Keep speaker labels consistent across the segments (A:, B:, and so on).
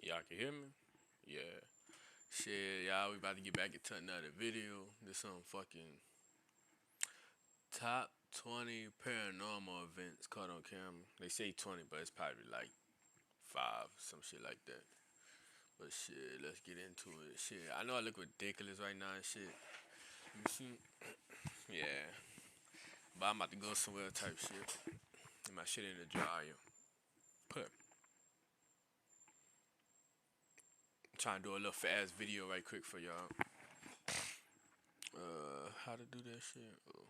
A: Y'all can hear me? Yeah. Shit, y'all, we about to get back into another video. This some fucking top 20 paranormal events caught on camera. They say 20, but it's probably like 5, some shit like that. But shit, let's get into it. Shit, I know I look ridiculous right now and shit. Let me see. Yeah. But I'm about to go somewhere type shit. Get my shit in the dryer. Put. Trying to do a little fast video right quick for y'all. How to do that shit? Oh.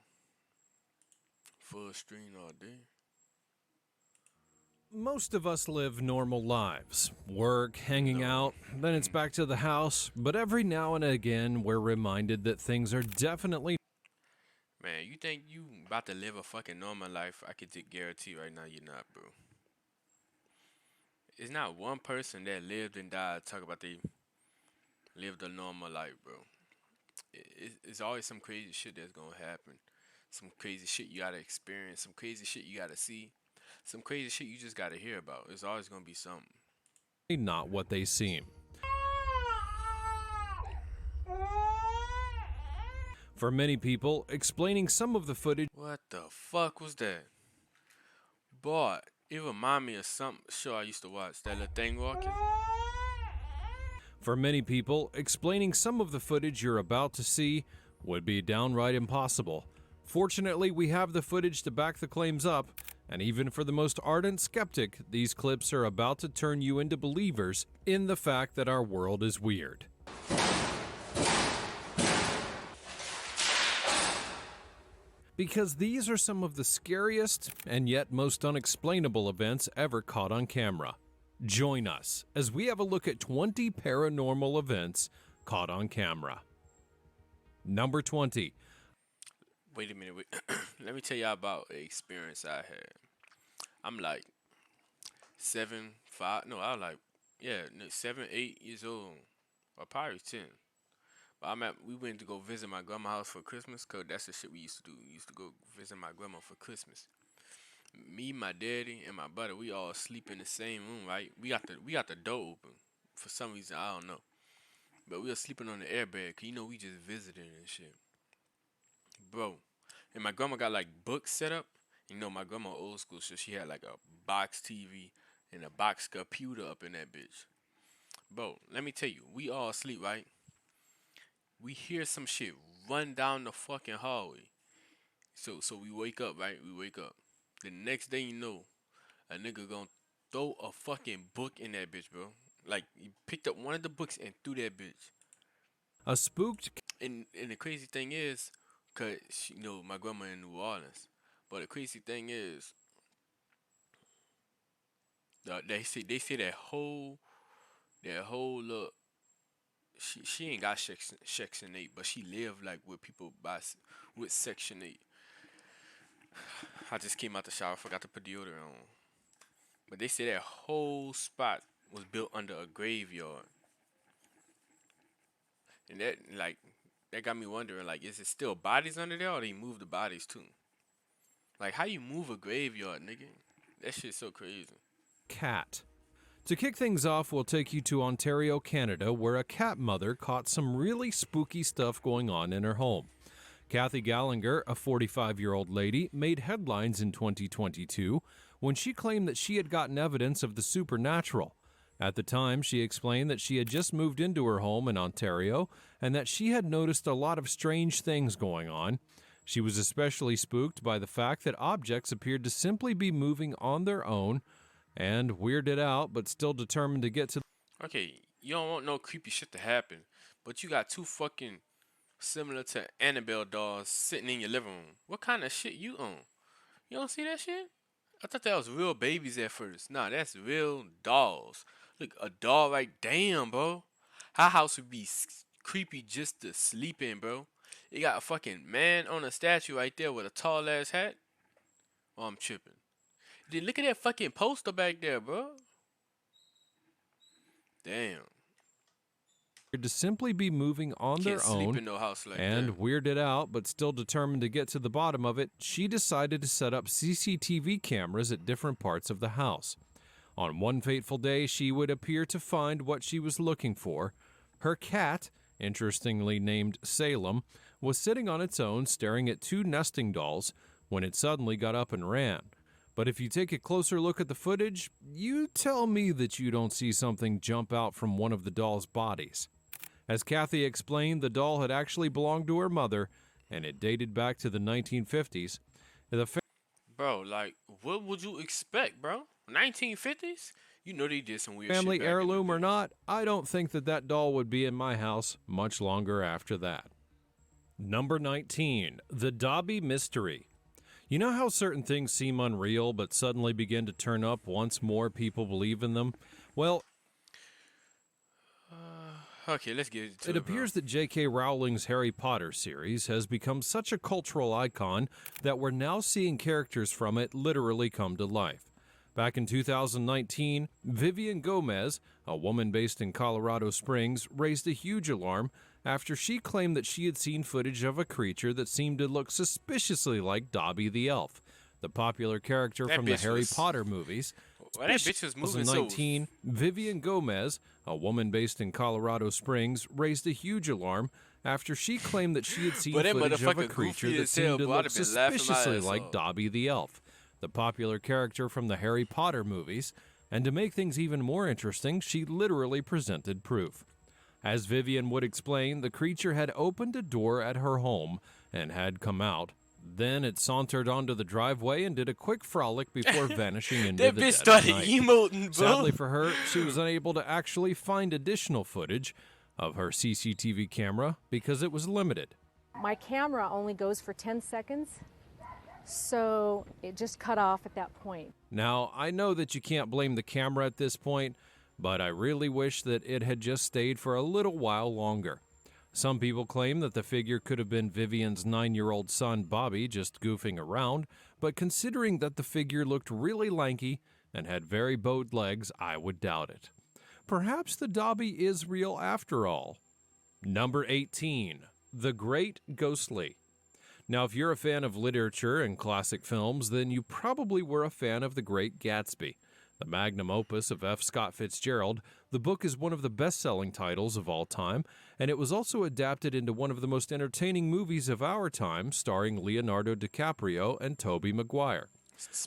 A: Full screen all day.
B: Most of us live normal lives. Work, hanging out, then it's back to the house. But every now and again, we're reminded that things are definitely
A: Man, you think you about to live a fucking normal life? I could guarantee right now you're not, bro. It's not one person that lived and died talk about they lived a normal life, bro. It's always some crazy shit that's gonna happen. Some crazy shit you gotta experience. Some crazy shit you gotta see. Some crazy shit you just gotta hear about. It's always gonna be something.
B: not what they seem. For many people, explaining some of the footage
A: What the fuck was that? Boy, it remind me of some show I used to watch. That little thing walking.
B: For many people, explaining some of the footage you're about to see would be downright impossible. Fortunately, we have the footage to back the claims up, and even for the most ardent skeptic, these clips are about to turn you into believers in the fact that our world is weird. Because these are some of the scariest and yet most unexplainable events ever caught on camera. Join us as we have a look at 20 paranormal events caught on camera. Number 20.
A: Wait a minute. Wait. Let me tell y'all about an experience I had. I'm like 7, 5. No, I was like, yeah, no, 7, 8 years old, or probably 10. But we went to go visit my grandma's house for Christmas, cause that's the shit we used to do. We used to go visit my grandma for Christmas. Me, my daddy, and my brother, we all sleep in the same room, right? We got the door open. For some reason, I don't know. But we were sleeping on the airbed, cause we just visited and shit. Bro. And my grandma got like books set up. My grandma old school, so she had like a box TV and a box computer up in that bitch. Bro, let me tell you, we all sleep, right? We hear some shit run down the fucking hallway. So we wake up, right? We wake up. The next day, a nigga gonna throw a fucking book in that bitch, bro. Like, he picked up one of the books and threw that bitch.
B: A spooked
A: And the crazy thing is, cause my grandma in New Orleans. But the crazy thing is, they say that whole look. She ain't got section 8, but she lived like with people with section 8. I just came out the shower, forgot to put deodorant on. But they say that whole spot was built under a graveyard. And that got me wondering, like, is it still bodies under there, or they move the bodies too? Like, how you move a graveyard, nigga? That shit's so crazy.
B: cat. To kick things off, we'll take you to Ontario, Canada, where a cat mother caught some really spooky stuff going on in her home. Kathy Gallagher, a 45-year-old lady, made headlines in 2022 when she claimed that she had gotten evidence of the supernatural. At the time, she explained that she had just moved into her home in Ontario and that she had noticed a lot of strange things going on. She was especially spooked by the fact that objects appeared to simply be moving on their own and weirded out, but still determined to get to.
A: Okay, you don't want no creepy shit to happen, but you got two fucking similar to Annabelle dolls sitting in your living room. What kind of shit you own? You don't see that shit? I thought that was real babies at first. Nah, that's real dolls. Look, a doll, right? Damn, bro. Our house would be creepy just to sleep in, bro. You got a fucking man on a statue right there with a tall ass hat. Oh, I'm tripping. Then look at that fucking poster back there, bro. Damn.
B: To simply be moving on
A: Can't
B: their
A: sleep
B: own
A: in no house like
B: and
A: that.
B: weirded out, but still determined to get to the bottom of it, she decided to set up CCTV cameras at different parts of the house. On one fateful day, she would appear to find what she was looking for. Her cat, interestingly named Salem, was sitting on its own staring at two nesting dolls when it suddenly got up and ran. But if you take a closer look at the footage, you tell me that you don't see something jump out from one of the doll's bodies. As Kathy explained, the doll had actually belonged to her mother, and it dated back to the 1950s. The
A: Bro, like, what would you expect, bro? 1950s? You know they did some weird shit
B: family
A: back in
B: heirloom
A: the
B: or
A: day.
B: not, I don't think that doll would be in my house much longer after that. Number 19, The Dobby Mystery. You know how certain things seem unreal but suddenly begin to turn up once more people believe in them? Well,
A: Okay, let's get into
B: it
A: it, bro.
B: appears that J.K. Rowling's Harry Potter series has become such a cultural icon that we're now seeing characters from it literally come to life. Back in 2019, Vivian Gomez, a woman based in Colorado Springs, raised a huge alarm after she claimed that she had seen footage of a creature that seemed to look suspiciously like Dobby the Elf, the popular character
A: That
B: from the
A: bitch
B: Harry
A: was.
B: Potter movies.
A: Well, that bitch was moving so.
B: 2019, Vivian Gomez, a woman based in Colorado Springs, raised a huge alarm after she claimed that she had seen
A: But that
B: footage of a
A: motherfucker
B: creature
A: goofy
B: that
A: as hell,
B: seemed to
A: bro. I'd
B: look
A: have been laughing my
B: suspiciously
A: ass
B: like
A: off.
B: Dobby the Elf, the popular character from the Harry Potter movies. And to make things even more interesting, she literally presented proof. As Vivian would explain, the creature had opened a door at her home and had come out. Then it sauntered onto the driveway and did a quick frolic before vanishing into
A: That
B: the
A: bitch
B: dead of
A: started
B: night.
A: emoting, bro.
B: Sadly for her, she was unable to actually find additional footage of her CCTV camera because it was limited.
C: My camera only goes for 10 seconds, so it just cut off at that point.
B: Now, I know that you can't blame the camera at this point, but I really wish that it had just stayed for a little while longer. Some people claim that the figure could have been Vivian's 9-year-old son, Bobby, just goofing around, but considering that the figure looked really lanky and had very bowed legs, I would doubt it. Perhaps the Dobby is real after all. Number 18, The Great Ghostly. Now, if you're a fan of literature and classic films, then you probably were a fan of The Great Gatsby, the magnum opus of F. Scott Fitzgerald. The book is one of the best-selling titles of all time, and it was also adapted into one of the most entertaining movies of our time, starring Leonardo DiCaprio and Tobey Maguire.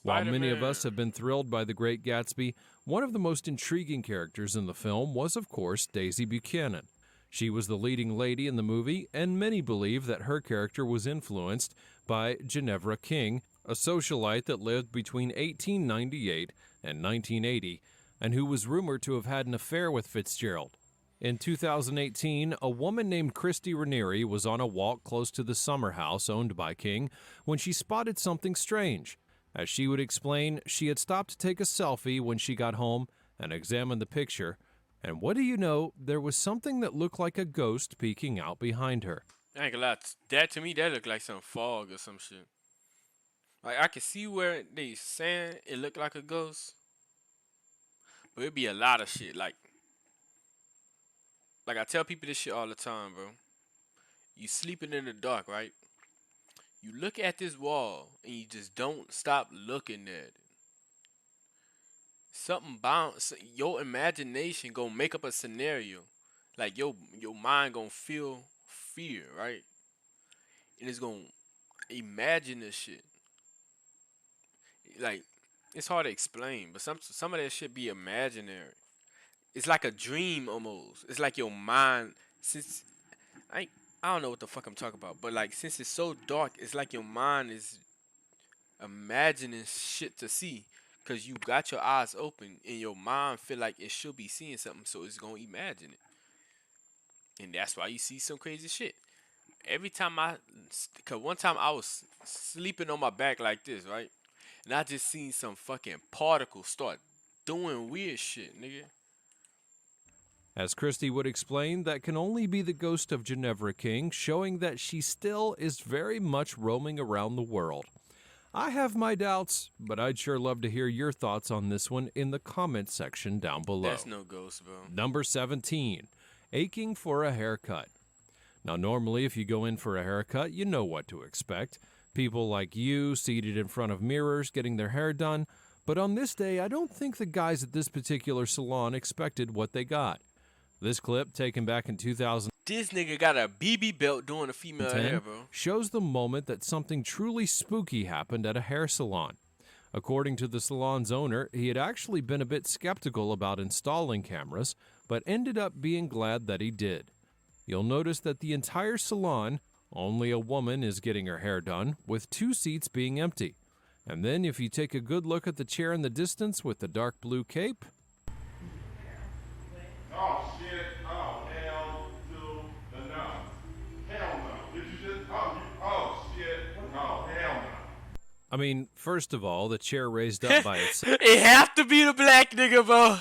B: While many of us have been thrilled by The Great Gatsby, one of the most intriguing characters in the film was, of course, Daisy Buchanan. She was the leading lady in the movie, and many believe that her character was influenced by Ginevra King, a socialite that lived between 1898 and 1980, and who was rumored to have had an affair with Fitzgerald. In 2018, a woman named Christy Ranieri was on a walk close to the summer house owned by King when she spotted something strange. As she would explain, she had stopped to take a selfie when she got home and examined the picture, and what do you know, there was something that looked like a ghost peeking out behind her.
A: I ain't gonna lie. That to me, that looked like some fog or some shit. Like I can see where they saying it looked like a ghost, but it'd be a lot of shit. Like I tell people this shit all the time, bro. You sleeping in the dark, right? You look at this wall and you just don't stop looking at it. Something bounce. Your imagination gonna make up a scenario. Like your mind gonna feel fear, right? And it's gonna imagine this shit. Like it's hard to explain, but some of that shit be imaginary. It's like a dream almost. It's like your mind since I don't know what the fuck I'm talking about, but like since it's so dark, it's like your mind is imagining shit to see. Cause you got your eyes open and your mind feel like it should be seeing something, so it's gonna imagine it. And that's why you see some crazy shit. Every time cause one time I was sleeping on my back like this, right? And I just seen some fucking particles start doing weird shit, nigga.
B: As Christie would explain, that can only be the ghost of Ginevra King, showing that she still is very much roaming around the world. I have my doubts, but I'd sure love to hear your thoughts on this one in the comments section down below.
A: That's no ghost, bro.
B: Number 17, aching for a haircut. Now, normally, if you go in for a haircut, you know what to expect. People like you seated in front of mirrors getting their hair done. But on this day, I don't think the guys at this particular salon expected what they got. This clip, taken back in 2010,
A: This nigga got a BB belt doing a female hair, bro.
B: shows the moment that something truly spooky happened at a hair salon. According to the salon's owner, he had actually been a bit skeptical about installing cameras, but ended up being glad that he did. You'll notice that the entire salon, only a woman is getting her hair done, with 2 seats being empty. And then if you take a good look at the chair in the distance with the dark blue cape,
D: oh shit, oh hell to the no. Hell no. Did you just, oh shit, oh hell no.
B: I mean, first of all, the chair raised up by itself.
A: It have to be the black nigga, bro.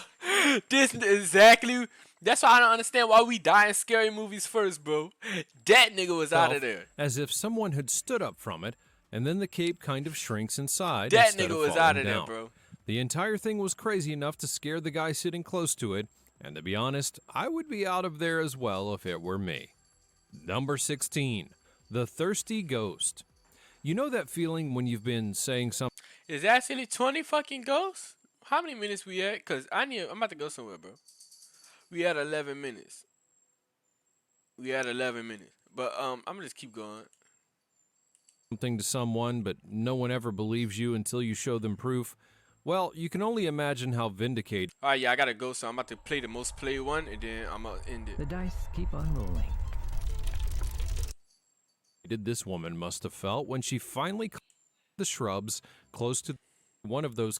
A: This exactly. That's why I don't understand why we die in scary movies first, bro. That nigga was out of there.
B: As if someone had stood up from it, and then the cape kind of shrinks inside.
A: That
B: instead
A: nigga
B: of
A: was out
B: falling
A: of there,
B: down.
A: bro.
B: The entire thing was crazy enough to scare the guy sitting close to it, and to be honest, I would be out of there as well if it were me. Number 16, the thirsty ghost. You know that feeling when you've been saying something
A: Is that actually 20 fucking ghosts? How many minutes we at? Cause I'm about to go somewhere, bro. We at 11 minutes. But I'm gonna just keep going.
B: to someone, but no one ever believes you until you show them proof? Well, you can only imagine how vindicated
A: All right, yeah, I gotta go, so I'm about to play the most played one, and then I'm gonna end it.
E: The dice keep on rolling.
B: this woman must have felt when she finally climbed the shrubs close to one of those.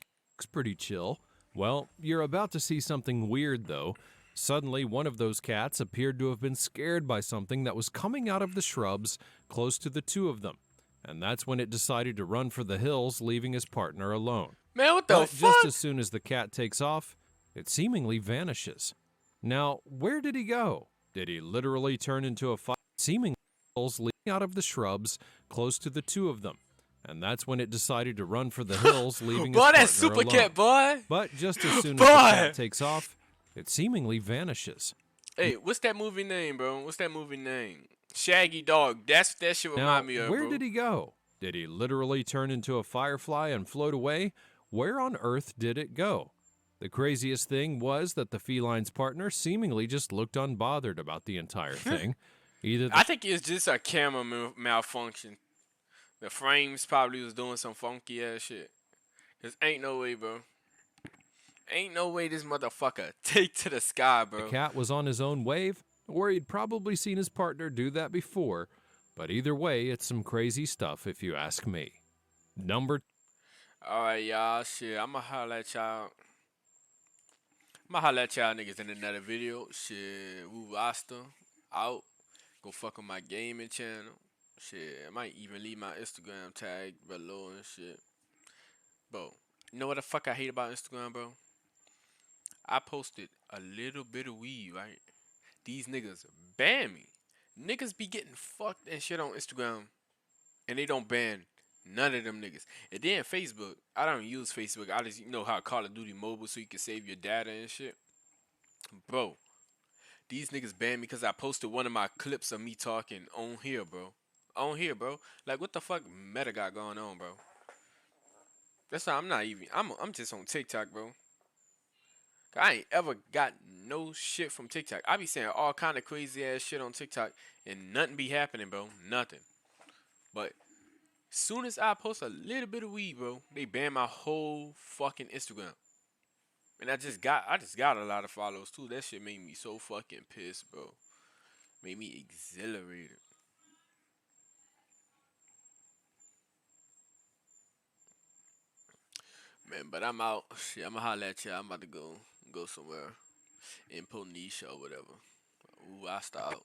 B: Pretty chill. Well, you're about to see something weird, though. Suddenly, one of those cats appeared to have been scared by something that was coming out of the shrubs close to the 2 of them. And that's when it decided to run for the hills, leaving his partner alone.
A: Man, what the
B: But
A: fuck?
B: just as soon as the cat takes off, it seemingly vanishes. Now, where did he go? Did he literally turn into a fire? Seemingly leading out of the shrubs close to the 2 of them. And that's when it decided to run for the hills, leaving his
A: Boy,
B: partner
A: that super
B: alone.
A: cat, boy.
B: But just as soon as
A: Boy!
B: the cat takes off, it seemingly vanishes.
A: Hey, what's that movie name, bro? Shaggy Dog. That's that shit remind me of,
B: where
A: bro.
B: did he go? Did he literally turn into a firefly and float away? Where on earth did it go? The craziest thing was that the feline's partner seemingly just looked unbothered about the entire thing.
A: I think it's just a camera malfunction. The frames probably was doing some funky ass shit. Cause ain't no way, bro. Ain't no way this motherfucker take to the sky, bro.
B: The cat was on his own wave, or he'd probably seen his partner do that before. But either way, it's some crazy stuff if you ask me. Number.
A: Alright, y'all. Shit, I'ma holla at y'all niggas in another video. Shit, rurasta out. Go fuck on my gaming channel. Shit, I might even leave my Instagram tag below and shit. Bro, you know what the fuck I hate about Instagram, bro? I posted a little bit of weed, right? These niggas ban me. Niggas be getting fucked and shit on Instagram, and they don't ban none of them niggas. And then Facebook, I don't use Facebook. I just know how Call of Duty Mobile so you can save your data and shit. Bro, these niggas banned me because I posted one of my clips of me talking on here, bro. On here, bro. Like, what the fuck meta got going on, bro? That's why I'm just on TikTok, bro. I ain't ever got no shit from TikTok. I be saying all kind of crazy ass shit on TikTok and nothing be happening, bro. Nothing. But soon as I post a little bit of weed, bro, they ban my whole fucking Instagram. And I just got a lot of followers too. That shit made me so fucking pissed, bro. Made me exhilarated. Man, but I'm out. Shit, I'ma holla at y'all. I'm about to go somewhere in Poniche or whatever. Ooh, I start out.